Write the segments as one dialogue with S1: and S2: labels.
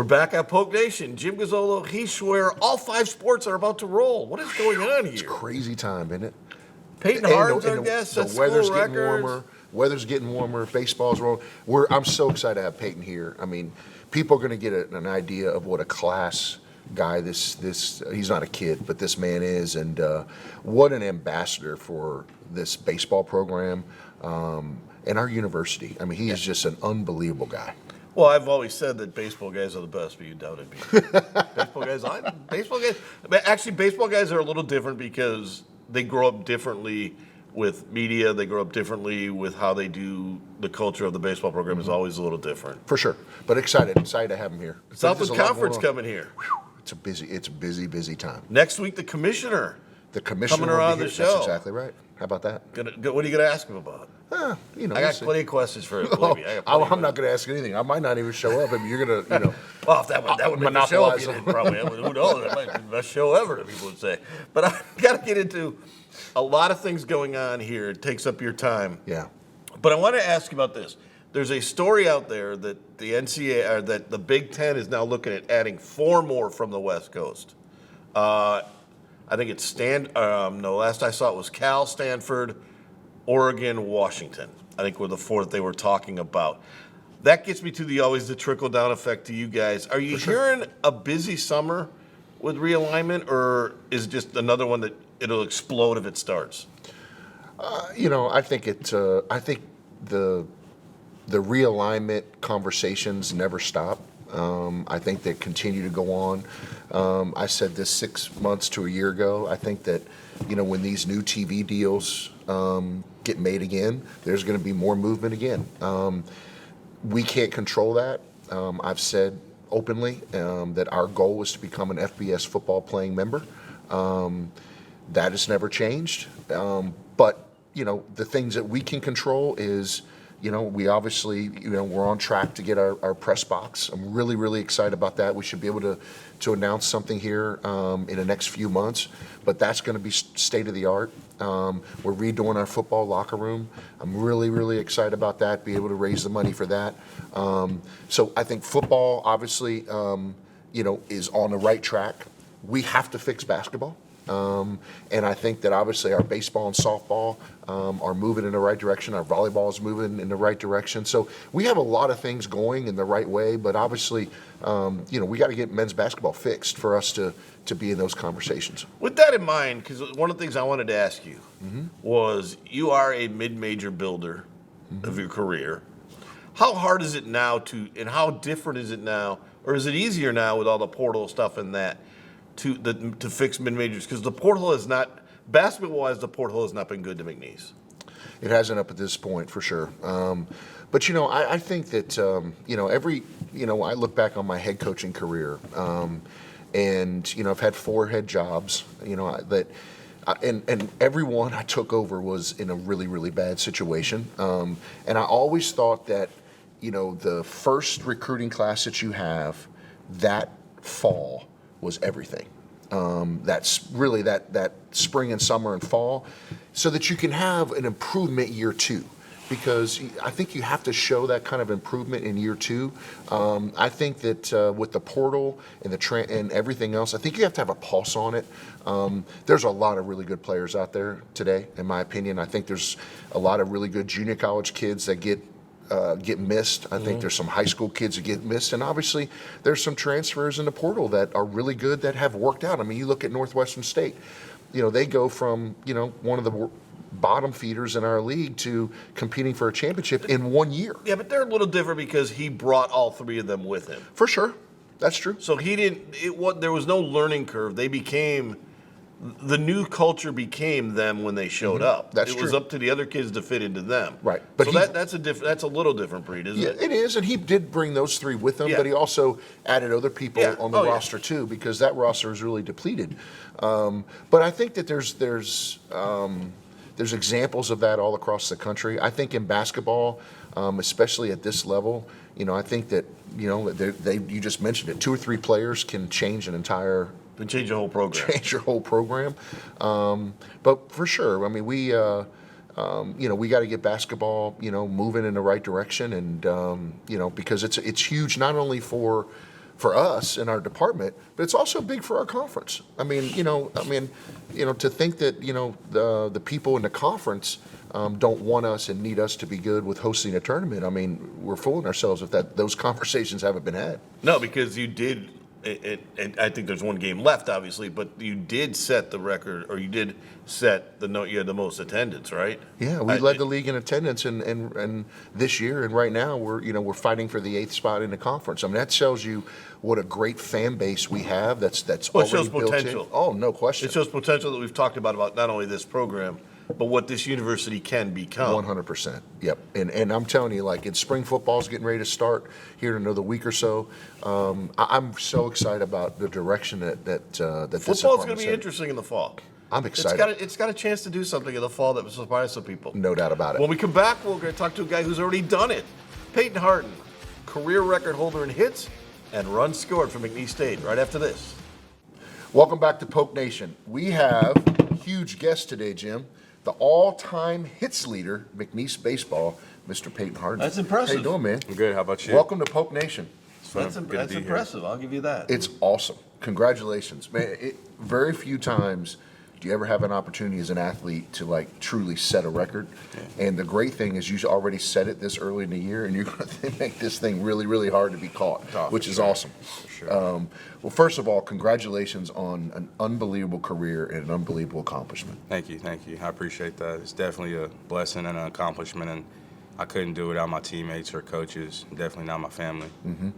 S1: We're back at Polk Nation. Jim Gazzolo, Heath Schroyer, all 5 sports are about to roll. What is going on here?
S2: It's crazy time, isn't it?
S1: Payton Harden's our guest.
S2: The weather's getting warmer. Weather's getting warmer. Baseball's rolling. I'm so excited to have Payton here. I mean, people are going to get an idea of what a class guy he's not a kid, but this man is, and what an ambassador for this baseball program and our university. I mean, he is just an unbelievable guy.
S1: Well, I've always said that baseball guys are the best, but you doubted me. baseball guys. Actually, baseball guys are a little different because they grow up differently with media. They grow up differently with how they do. The culture of the baseball program is always a little different.
S2: For sure, but excited to have him here.
S1: Southland Conference coming here.
S2: It's a busy time.
S1: Next week, the commissioner coming around the show.
S2: That's exactly right. How about that?
S1: What are you going to ask him about?
S2: I
S1: got plenty of questions for him.
S2: I'm not going to ask anything. I might not even show up. I mean, you're going to,
S1: Well, if that would make the show, probably. Who knows? That might be the best show ever, people would say. But I got to get into a lot of things going on here. It takes up your time.
S2: Yeah.
S1: But I want to ask you about this. There's a story out there that the NCAA, or that the Big Ten is now looking at adding 4 more from the West Coast. I think it's last I saw it was Cal, Stanford, Oregon, Washington. I think were the 4 that they were talking about. That gets me to the trickle-down effect to you guys. Are you hearing a busy summer with realignment, or is it just another one that it'll explode if it starts?
S2: I think the realignment conversations never stop. I think they continue to go on. I said this 6 months to a year ago. I think that, when these new TV deals get made again, there's going to be more movement again. We can't control that. I've said openly that our goal is to become an FBS football playing member. That has never changed. But, the things that we can control is, we obviously, we're on track to get our press box. I'm really, really excited about that. We should be able to announce something here in the next few months, but that's going to be state of the art. We're redoing our football locker room. I'm really, really excited about that, be able to raise the money for that. So I think football, obviously, is on the right track. We have to fix basketball. And I think that obviously our baseball and softball are moving in the right direction. Our volleyball is moving in the right direction. So we have a lot of things going in the right way, but obviously, we got to get men's basketball fixed for us to be in those conversations.
S1: With that in mind, because one of the things I wanted to ask you was, you are a mid-major builder of your career. How hard is it now and how different is it now, or is it easier now with all the portal stuff and that, to fix mid-majors? Because the portal is not, basketball-wise, the portal has not been good to McNeese.
S2: It hasn't up at this point, for sure. But, I think that, I look back on my head coaching career, and, I've had 4 head jobs, and every one I took over was in a really, really bad situation. And I always thought that, the first recruiting class that you have that fall was everything. That's really that spring and summer and fall, so that you can have an improvement year 2, because I think you have to show that kind of improvement in year 2. I think that with the portal and and everything else, I think you have to have a pulse on it. There's a lot of really good players out there today, in my opinion. I think there's a lot of really good junior college kids that get missed. I think there's some high school kids that get missed, and obviously there's some transfers in the portal that are really good that have worked out. I mean, you look at Northwestern State, they go from one of the bottom feeders in our league to competing for a championship in 1 year.
S1: Yeah, but they're a little different because he brought all 3 of them with him.
S2: For sure, that's true.
S1: So there was no learning curve. The new culture became them when they showed up.
S2: That's true.
S1: It was up to the other kids to fit into them.
S2: Right.
S1: But that's a little different breed, isn't it?
S2: Yeah, it is, and he did bring those 3 with him, but he also added other people on the roster too, because that roster is really depleted. But I think that there's examples of that all across the country. I think in basketball, especially at this level, I think that you just mentioned it. 2 or 3 players can change an entire.
S1: Can change your whole program.
S2: Change your whole program. But for sure, I mean, we got to get basketball, moving in the right direction, and because it's huge not only for for us in our department, but it's also big for our conference. I mean, to think that, the people in the conference don't want us and need us to be good with hosting a tournament. I mean, we're fooling ourselves if those conversations haven't been had.
S1: No, because you did. And I think there's one game left, obviously, but you did set the record, or you did set the note. You had the most attendance, right?
S2: Yeah, we led the league in attendance, and this year, and right now we're fighting for the 8th spot in the conference. I mean, that tells you what a great fan base we have. That's
S1: Well, it
S2: already
S1: shows
S2: built
S1: potential.
S2: in. Oh, no question.
S1: It shows potential that we've talked about not only this program, but what this university can become.
S2: 100%. Yep. And I'm telling you, like, in spring football's getting ready to start here in another week or so. I'm so excited about the direction that this
S1: Football's going to be
S2: headed.
S1: interesting in the fall.
S2: I'm excited.
S1: It's got a chance to do something in the fall that will surprise some people.
S2: No doubt about it.
S1: When we come back, we're going to talk to a guy who's already done it. Payton Harden, career record holder in hits and runs scored for McNeese State. Right after this.
S2: Welcome back to Poke Nation. We have a huge guest today, Jim. The all-time hits leader, McNeese baseball, Mr. Payton Harden.
S1: That's impressive.
S2: How you doing, man?
S3: I'm good. How about you?
S2: Welcome to Poke Nation.
S1: That's
S3: Good to be here.
S1: impressive. I'll give you that.
S2: It's awesome. Congratulations, man. Very few times do you ever have an opportunity as an athlete to like truly set a record. Yeah. And the great thing is you already set it this early in the year, and you're going to make this thing really, really hard to be caught, which is awesome.
S3: For sure.
S2: Well, first of all, congratulations on an unbelievable career and an unbelievable accomplishment.
S3: Thank you. I appreciate that. It's definitely a blessing and an accomplishment, and I couldn't do it without my teammates or coaches, definitely not my family.
S2: Mm-hmm.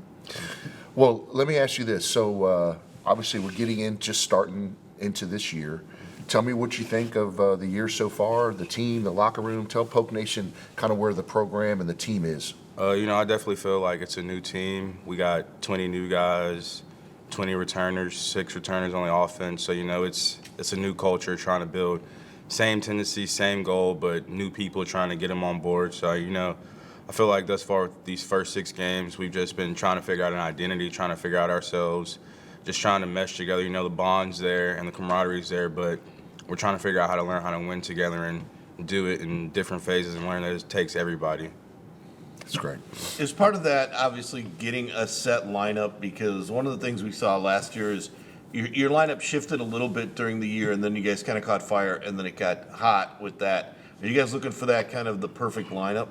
S2: Well, let me ask you this. So, obviously, we're just starting into this year. Tell me what you think of the year so far, the team, the locker room. Tell Poke Nation kind of where the program and the team is.
S3: I definitely feel like it's a new team. We got 20 new guys, 20 returners, 6 returners on the offense. So, it's a new culture trying to build. Same tendency, same goal, but new people trying to get them on board. So, I feel like thus far, these first 6 games, we've just been trying to figure out an identity, trying to figure out ourselves, just trying to mesh together. The bond's there and the camaraderie's there, but we're trying to figure out how to learn how to win together and do it in different phases and learn that it takes everybody.
S2: That's great.
S1: Is part of that obviously getting a set lineup? Because one of the things we saw last year is your lineup shifted a little bit during the year, and then you guys kind of caught fire, and then it got hot with that. Are you guys looking for that kind of the perfect lineup?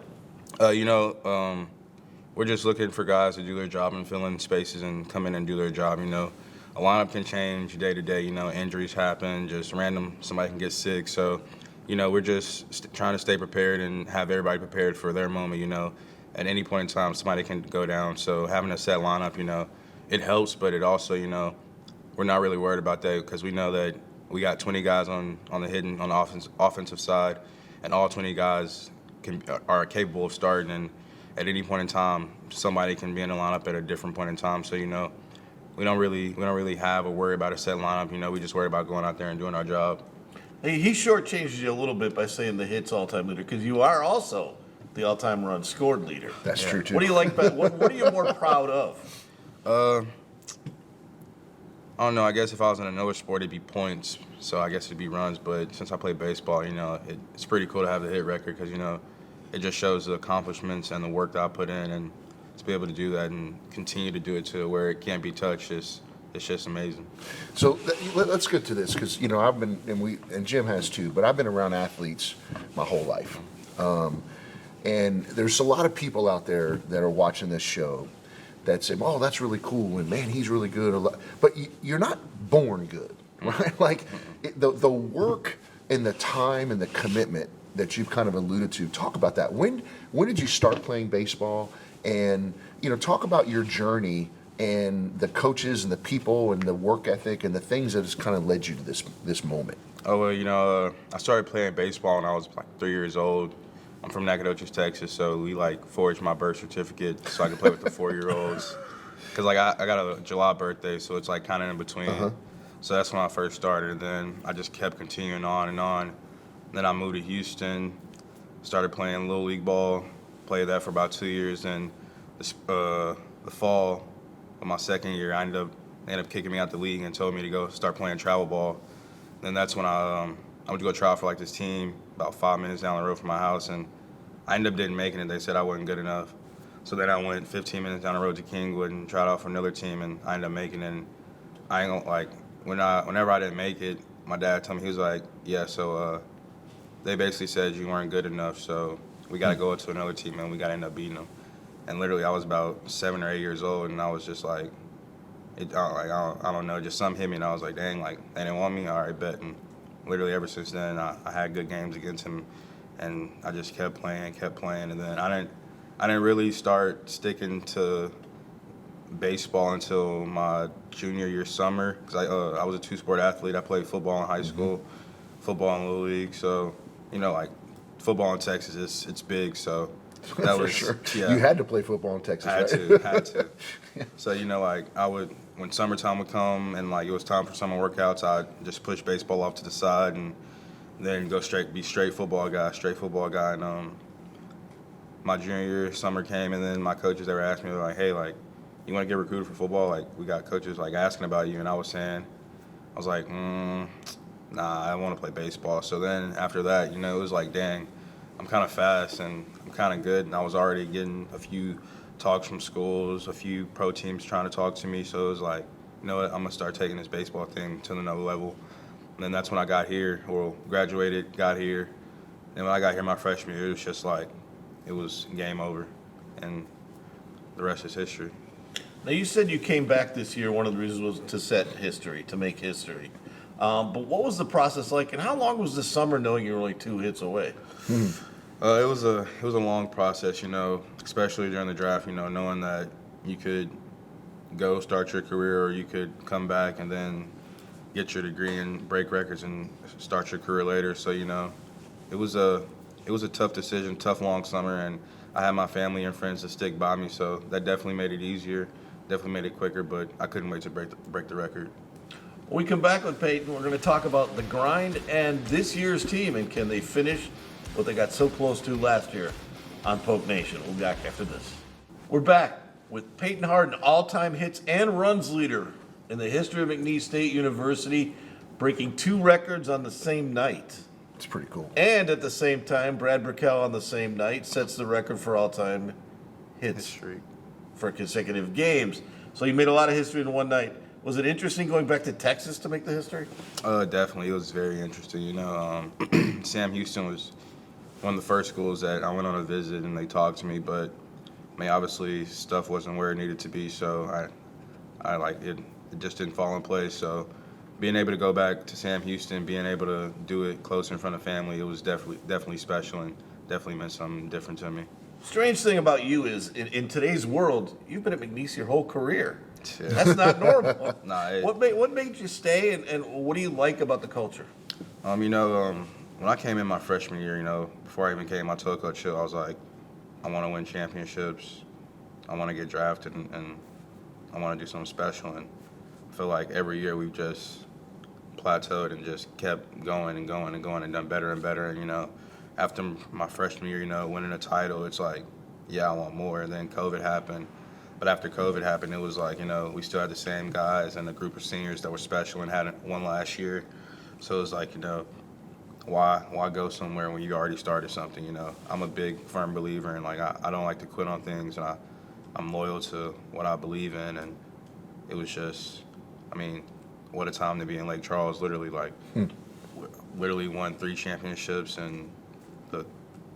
S3: We're just looking for guys to do their job and fill in spaces and come in and do their job. A lineup can change day to day. Injuries happen, just random, somebody can get sick. So, we're just trying to stay prepared and have everybody prepared for their moment. At any point in time, somebody can go down. So having a set lineup, it helps, but it also, we're not really worried about that because we know that we got 20 guys on the hitting, on the offensive side, and all 20 guys are capable of starting. And at any point in time, somebody can be in the lineup at a different point in time. So, we don't really have a worry about a set lineup. We just worry about going out there and doing our job.
S1: He shortchanges you a little bit by saying the hits all-time leader, because you are also the all-time run scored leader.
S2: That's true, too.
S1: What do you like? What are you more proud of?
S3: I don't know. I guess if I was in another sport, it'd be points. So I guess it'd be runs. But since I play baseball, it's pretty cool to have the hit record because, it just shows the accomplishments and the work that I put in, and to be able to do that and continue to do it to where it can't be touched it's just amazing.
S2: So let's get to this because I've been and Jim has too, but I've been around athletes my whole life, and there's a lot of people out there that are watching this show that say, "Oh, that's really cool," and man, he's really good. But you're not born good, right? Like the work and the time and the commitment that you've kind of alluded to. Talk about that. When did you start playing baseball? And talk about your journey and the coaches and the people and the work ethic and the things that has kind of led you to this moment.
S3: Oh, well, I started playing baseball when I was like 3 years old. I'm from Nacogdoches, Texas, so we forged my birth certificate so I could play with the 4-year-olds. Because I got a July birthday, so it's kind of in between. Uh-huh. So that's when I first started. And then I just kept continuing on and on. Then I moved to Houston, started playing Little League ball, played that for about 2 years. And the fall of my second year, they ended up kicking me out the league and told me to go start playing travel ball. Then that's when I went to go try out for this team about 5 minutes down the road from my house, and I ended up didn't make it. They said I wasn't good enough. So then I went 15 minutes down the road to Kingwood and tried out for another team, and I ended up making it. And I ain't gonna, like, whenever I didn't make it, my dad told me, he was like, yeah, so they basically said you weren't good enough, so we got to go to another team, and we got to end up beating them. And literally, I was about 7 or 8 years old, and I was just like, I don't know, just something hit me, and I was like, dang, like, they didn't want me? All right, bet. And literally ever since then, I had good games against him, and I just kept playing, and then I didn't really start sticking to baseball until my junior year summer, because I was a two-sport athlete. I played football in high school, football in Little League, so, you know, like, football in Texas, it's big, so that
S2: For
S3: was,
S2: sure.
S3: yeah.
S2: You had to play football in Texas,
S3: I
S2: right?
S3: had to. So, you know, like, when summertime would come and, like, it was time for summer workouts, I'd just push baseball off to the side and then go be straight football guy. And my junior year, summer came, and then my coaches, they were asking me, like, hey, like, you want to get recruited for football? Like, we got coaches, like, asking about you. And I was like, nah, I want to play baseball. So then after that, you know, it was like, dang, I'm kind of fast and I'm kind of good. And I was already getting a few talks from schools, a few pro teams trying to talk to me. So it was like, you know what, I'm going to start taking this baseball thing to another level. And then that's when I got here, or graduated, got here. And when I got here my freshman year, it was just like, it was game over. And the rest is history.
S1: Now, you said you came back this year. One of the reasons was to set history, to make history. But what was the process like, and how long was the summer knowing you were only 2 hits away?
S3: It was a long process, you know, especially during the draft, you know, knowing that you could go start your career or you could come back and then get your degree and break records and start your career later. So, you know, it was a tough decision, tough long summer, and I had my family and friends to stick by me, so that definitely made it easier, definitely made it quicker, but I couldn't wait to break the record.
S1: When we come back with Payton, we're going to talk about the grind and this year's team, and can they finish what they got so close to last year on Poke Nation. We'll be back after this. We're back with Payton Harden, all-time hits and runs leader in the history of McNeese State University, breaking 2 records on the same night.
S2: It's pretty cool.
S1: And at the same time, Brad Burkell on the same night sets the record for all-time hits
S3: History.
S1: for consecutive games. So you made a lot of history in one night. Was it interesting going back to Texas to make the history?
S3: Definitely. It was very interesting. You know, Sam Houston was one of the first schools that I went on a visit and they talked to me, but I mean, obviously stuff wasn't where it needed to be, so I like it. It just didn't fall in place. So being able to go back to Sam Houston, being able to do it close in front of family, it was definitely special and definitely meant something different to me.
S1: Strange thing about you is, in today's world, you've been at McNeese your whole career.
S3: Yeah.
S1: That's not normal.
S3: Nah,
S1: What made you stay, and what do you like about the culture?
S3: You know, when I came in my freshman year, you know, before I even came, I told Coach Hill, I was like, I want to win championships, I want to get drafted, and I want to do something special. And I feel like every year we've just plateaued and just kept going and going and going and done better and better. And, you know, after my freshman year, you know, winning a title, it's like, yeah, I want more. And then COVID happened. But after COVID happened, it was like, you know, we still had the same guys and a group of seniors that were special and hadn't won last year. So it was like, you know, why go somewhere when you already started something, you know? I'm a big, firm believer, and, like, I don't like to quit on things, and I'm loyal to what I believe in. And it was just, I mean, what a time to be in Lake Charles, literally, like, literally won 3 championships in the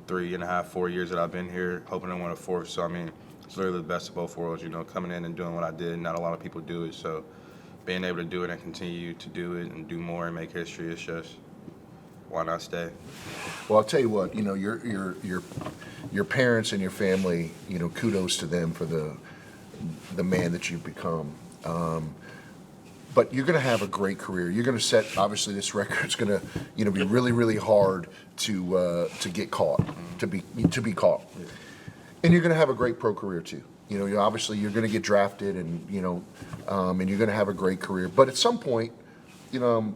S3: 3.5, 4 years that I've been here, hoping to win a 4th. So, I mean, it's literally the best of both worlds, you know, coming in and doing what I did. Not a lot of people do it, so being able to do it and continue to do it and do more and make history, it's just, why not stay?
S2: Well, I'll tell you what, you know, your parents and your family, you know, kudos to them for the man that you've become. But you're going to have a great career. You're going to set, obviously, this record's going to, you know, be really, really hard to get caught, to be caught. Yeah. And you're going to have a great pro career too. You know, obviously you're going to get drafted, and you know, and you're going to have a great career. But at some point, you know,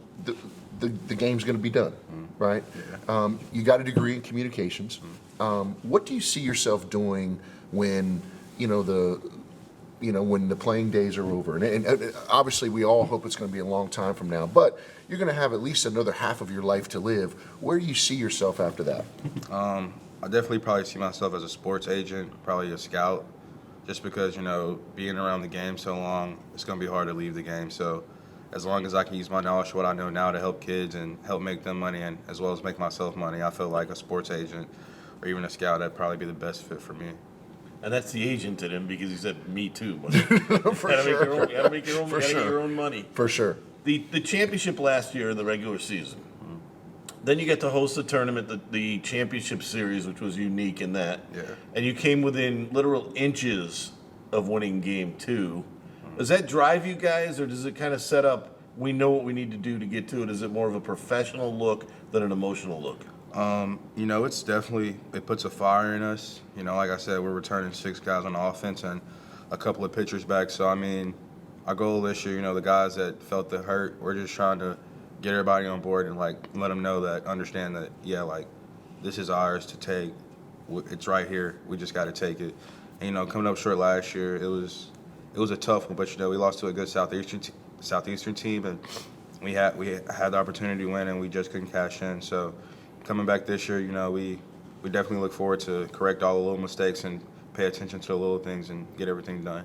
S2: the game's going to be done, right? Yeah. You got a degree in communications. What do you see yourself doing when when the playing days are over? And obviously, we all hope it's going to be a long time from now, but you're going to have at least another half of your life to live. Where do you see yourself after that?
S3: I definitely probably see myself as a sports agent, probably a scout. just because, being around the game so long, it's going to be hard to leave the game. So as long as I can use my knowledge, what I know now to help kids and help make them money and as well as make myself money, I feel like a sports agent or even a scout, that'd probably be the best fit for me.
S1: And that's the agent in him because he said, me too. But
S2: For sure.
S1: You gotta make your own,
S2: For
S1: get
S2: sure.
S1: your own money.
S2: For sure.
S1: The championship last year in the regular season. Then you get to host the tournament, the championship series, which was unique in that.
S3: Yeah.
S1: And you came within literal inches of winning game 2. Does that drive you guys, or does it kind of set up, we know what we need to do to get to it? Is it more of a professional look than an emotional look?
S3: It's definitely, it puts a fire in us. Like I said, we're returning 6 guys on offense and a couple of pitchers back. So, our goal this year, the guys that felt the hurt, we're just trying to get everybody on board and, let them know that, understand that, this is ours to take. It's right here. We just got to take it. And, coming up short last year, it was a tough one, but, we lost to a good Southeastern team, and we had the opportunity to win, and we just couldn't cash in. So, coming back this year, we definitely look forward to correct all the little mistakes and pay attention to the little things and get everything done.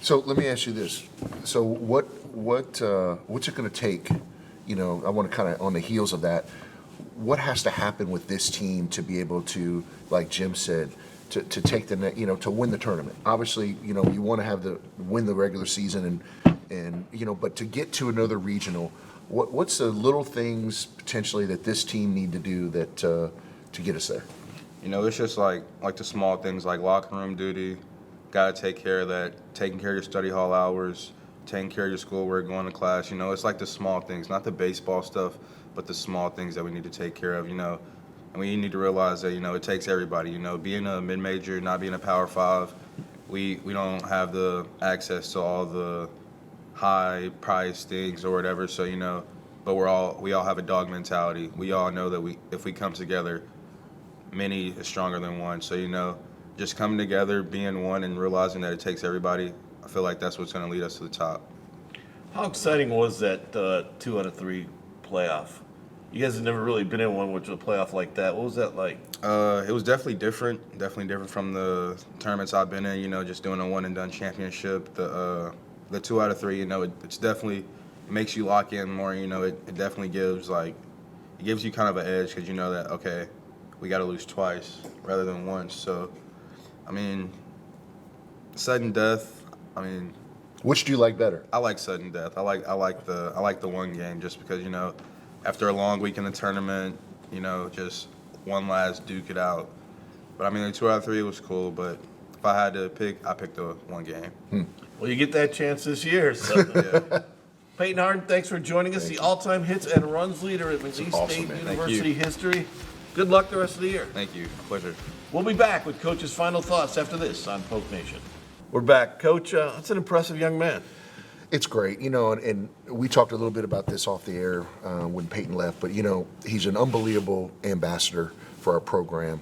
S2: So let me ask you this. So what's it going to take? I want to kind of on the heels of that. What has to happen with this team to be able to, like Jim said, to take the to win the tournament? Obviously, you want to win the regular season and but to get to another regional, what's the little things potentially that this team need to do that to get us there?
S3: It's just like the small things like locker room duty. Got to take care of that. Taking care of your study hall hours, taking care of your schoolwork, going to class. It's like the small things, not the baseball stuff, but the small things that we need to take care of. And we need to realize that it takes everybody. Being a mid-major, not being a Power 5, we don't have the access to all the high-priced things or whatever. So but we all have a dog mentality. We all know that if we come together, many is stronger than one. So just coming together, being one, and realizing that it takes everybody, I feel like that's what's going to lead us to the top.
S1: How exciting was that 2 out of 3 playoff? You guys have never really been in one which was a playoff like that. What was that like?
S3: It was definitely different from the tournaments I've been in. Just doing a one-and-done championship. The 2 out of 3, it's definitely makes you lock in more. It definitely gives you kind of an edge because you know that okay, we got to lose twice rather than once. So. Sudden death.
S2: Which do you like better?
S3: I like sudden death. I like the one game just because after a long week in the tournament, just one last duke it out. But the 2 out of 3 was cool. But if I had to pick, I picked the one game.
S1: Well, you get that chance this year. So.
S3: Yeah.
S1: Payton Harden, thanks for joining us. The all-time hits and runs leader at McNeese
S2: awesome,
S1: State
S2: man.
S1: University history. Good luck the rest of the year.
S3: Thank you. Pleasure.
S1: We'll be back with Coach's final thoughts after this on Poke Nation. We're back. Coach, that's an impressive young man.
S2: It's great, and we talked a little bit about this off the air when Payton left, but, he's an unbelievable ambassador for our program.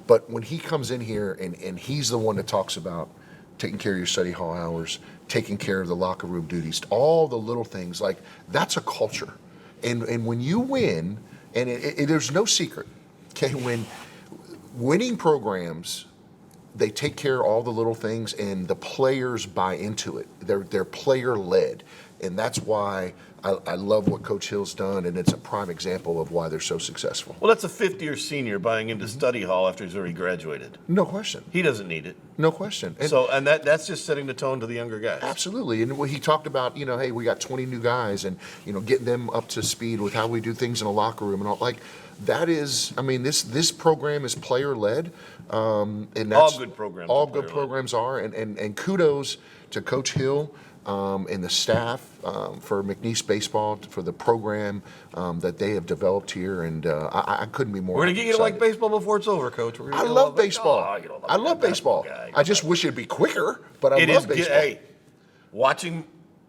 S2: But when he comes in here and he's the one that talks about taking care of your study hall hours, taking care of the locker room duties, all the little things, that's a culture. And when you win, and there's no secret, okay, when winning programs, they take care of all the little things, and the players buy into it. They're player-led, and that's why I love what Coach Hill's done, and it's a prime example of why they're so successful.
S1: Well, that's a fifth-year senior buying into study hall after he's already graduated.
S2: No question.
S1: He doesn't need it.
S2: No question.
S1: And that's just setting the tone to the younger guys.
S2: Absolutely. And he talked about, hey, we got 20 new guys, and, getting them up to speed with how we do things in a locker room and all. That is, this program is player-led. And that's
S1: all good programs.
S2: All good programs are. And kudos to Coach Hill and the staff for McNeese Baseball, for the program that they have developed here. And I couldn't be more
S1: We're going to get you to
S2: excited.
S1: like baseball before it's over, Coach.
S2: I love baseball. I love baseball. I just wish it'd be quicker, but I love baseball.
S1: Hey, watching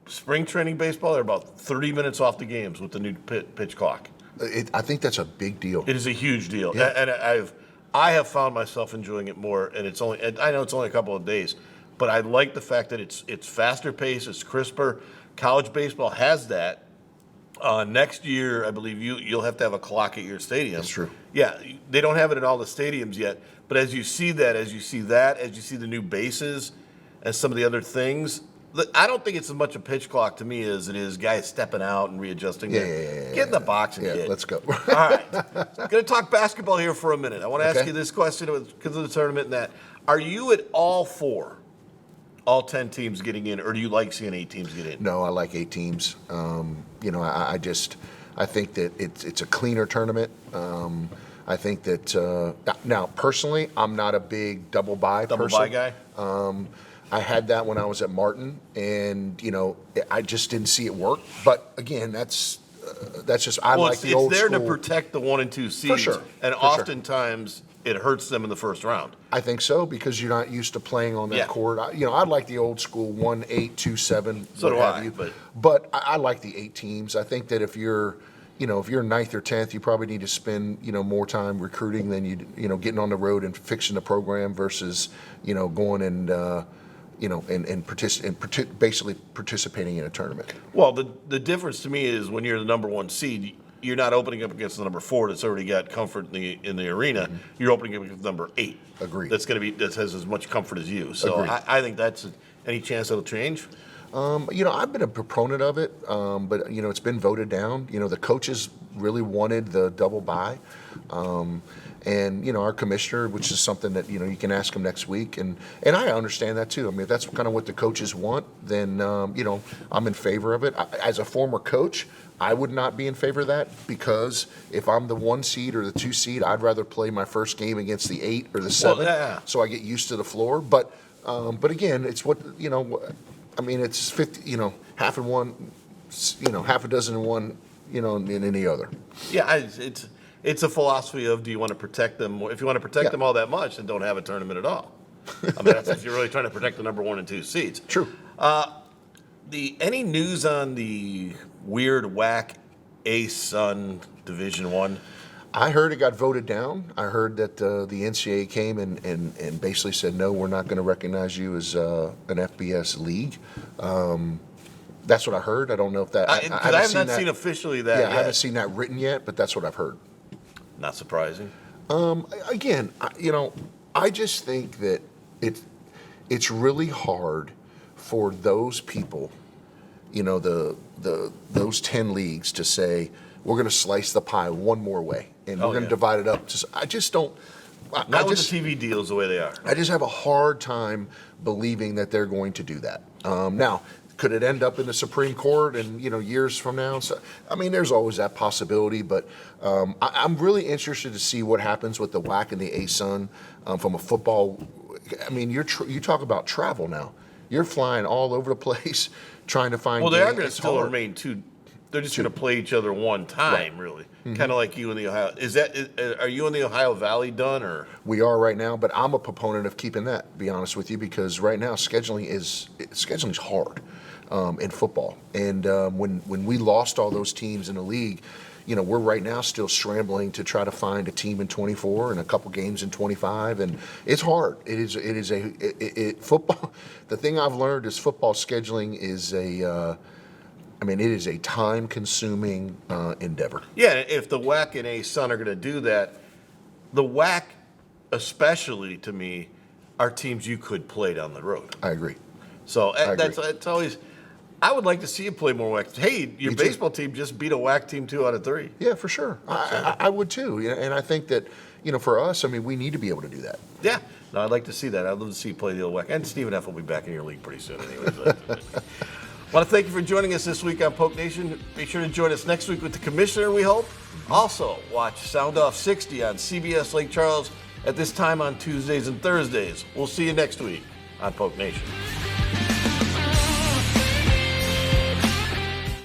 S1: spring training baseball, they're about 30 minutes off the games with the new pitch clock.
S2: I think that's a big deal.
S1: It is a huge deal.
S2: Yeah.
S1: And I have found myself enjoying it more, and I know it's only a couple of days, but I like the fact that it's faster paced, it's crisper. College baseball has that. Next year, I believe you'll have to have a clock at your stadium.
S2: That's true.
S1: Yeah, they don't have it at all the stadiums yet. But as you see the new bases, and some of the other things, I don't think it's as much a pitch clock to me as it is guys stepping out and readjusting.
S2: Yeah.
S1: Get in the box and
S2: Yeah, let's go.
S1: All right. Going to talk basketball here for a minute. I want to ask you this question because of the tournament and that. Are you at all for all 10 teams getting in, or do you like seeing 8 teams get in?
S2: No, I like 8 teams. I think that it's a cleaner tournament. I think that now personally, I'm not a big double bye
S1: guy.
S2: I had that when I was at Martin, and I just didn't see it work. But again, that's just I like the old school.
S1: It's there to protect the 1 and 2 seeds,
S2: For sure.
S1: and oftentimes it hurts them in the first round.
S2: I think so because you're not used to playing on that court. I like the old school 1-8, 2-7.
S1: So do I.
S2: But I like the 8 teams. I think that if you're 9th or 10th, you probably need to spend more time recruiting than getting on the road and fixing the program versus going and basically participating in a tournament.
S1: Well, the difference to me is when you're the number 1 seed, you're not opening up against the number 4 that's already got comfort in the arena. Mm-hmm. You're opening up against number 8.
S2: Agreed.
S1: That has as much comfort as you. So I think that's any chance that'll change.
S2: I've been a proponent of it, but it's been voted down. The coaches really wanted the double bye. And our commissioner, which is something that you can ask him next week, and I understand that too. I mean, if that's kind of what the coaches want, then I'm in favor of it. As a former coach, I would not be in favor of that because if I'm the 1 seed or the 2 seed, I'd rather play my first game against the 8 or the 7, so I get used to the floor. But again, it's what I mean, it's 50. Half in one, half a dozen in one, in any other.
S1: Yeah, it's a philosophy of, do you want to protect them? If you want to protect them all that much, then don't have a tournament at all. I mean, that's if you're really trying to protect the number 1 and 2 seeds.
S2: True.
S1: Any news on the weird WAC A-Sun Division I?
S2: I heard it got voted down. I heard that the NCAA came and basically said, no, we're not going to recognize you as an FBS league. That's what I heard. I don't know if that.
S1: I have not seen officially that.
S2: Yeah,
S1: yet.
S2: I haven't seen that written yet, but that's what I've heard.
S1: Not surprising.
S2: Again, I just think that it's really hard for those people, those 10 leagues to say we're going to slice the pie one more way and we're going to divide it up. I just don't.
S1: Not with the TV deals the way they are.
S2: I just have a hard time believing that they're going to do that. Now, could it end up in the Supreme Court and years from now? So, I mean, there's always that possibility, but I'm really interested to see what happens with the WAC and the A-Sun from a football. I mean, you talk about travel now. You're flying all over the place trying to find.
S1: Well, they are going to still remain 2. They're just going to play each other one time, really. Mm-hmm. Kind of like you in the Ohio. Are you in the Ohio Valley done, or? We
S2: are right now, but I'm a proponent of keeping that. To be honest with you, because right now scheduling is hard in football, and when we lost all those teams in the league, we're right now still scrambling to try to find a team in 24 and a couple games in 25, and it's hard. It is football. The thing I've learned is football scheduling is it is a time-consuming endeavor.
S1: Yeah, if the WAC and A-Sun are going to do that, the WAC especially, to me, are teams you could play down the road.
S2: I agree.
S1: So that's always – I would like to see you play more WAC. Hey, your baseball team just beat a WAC team 2 out of 3.
S2: Yeah, for sure. I would too. And I think that, for us, we need to be able to do that.
S1: Yeah. No, I'd like to see that. I'd love to see you play the old WAC. And Stephen F. will be back in your league pretty soon anyways. I want to thank you for joining us this week on Poke Nation. Be sure to join us next week with the commissioner, we hope. Also, watch Sound Off 60 on CBS Lake Charles at this time on Tuesdays and Thursdays. We'll see you next week on Poke Nation.